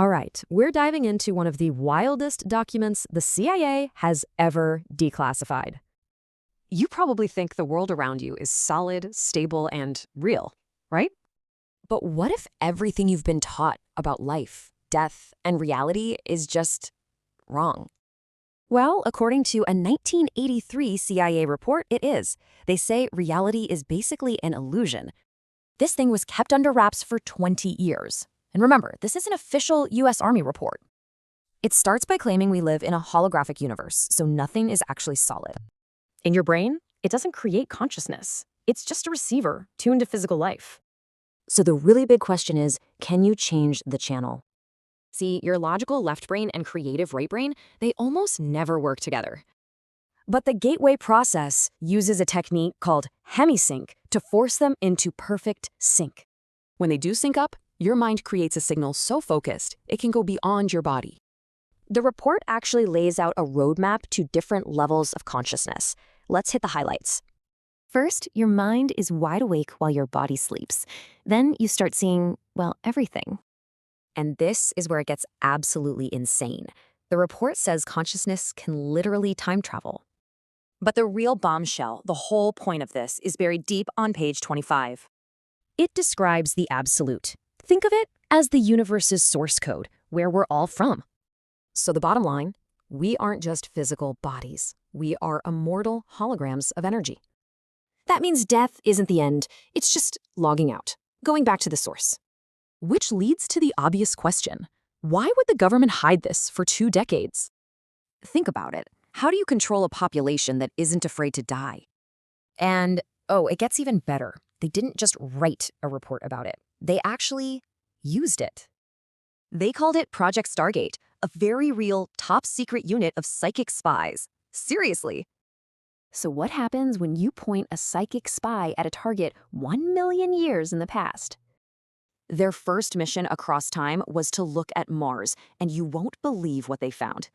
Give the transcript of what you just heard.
All right, we're diving into one of the wildest documents the CIA has ever declassified. You probably think the world around you is solid, stable, and real, right? But what if everything you've been taught about life, death, and reality is just wrong? Well, according to a 1983 CIA report, it is. They say reality is basically an illusion. This thing was kept under wraps for 20 years. And remember, this is an official U.S. Army report. It starts by claiming we live in a holographic universe, so nothing is actually solid. In your brain, it doesn't create consciousness. It's just a receiver tuned to physical life. So the really big question is, can you change the channel? See, your logical left brain and creative right brain, they almost never work together. But the gateway process uses a technique called Hemi-Sync to force them into perfect sync. When they do sync up, your mind creates a signal so focused, it can go beyond your body. The report actually lays out a roadmap to different levels of consciousness. Let's hit the highlights. First, your mind is wide awake while your body sleeps. Then you start seeing, well, everything. And this is where it gets absolutely insane. The report says consciousness can literally time travel. But the real bombshell, the whole point of this, is buried deep on page 25. It describes the absolute. Think of it as the universe's source code, where we're all from. So the bottom line, we aren't just physical bodies. We are immortal holograms of energy. That means death isn't the end. It's just logging out, going back to the source. Which leads to the obvious question. Why would the government hide this for 2 decades? Think about it. How do you control a population that isn't afraid to die? And, it gets even better. They didn't just write a report about it. They actually used it. They called it Project Stargate, a very real, top-secret unit of psychic spies. Seriously. So what happens when you point a psychic spy at a target 1 million years in the past? Their first mission across time was to look at Mars, and you won't believe what they found.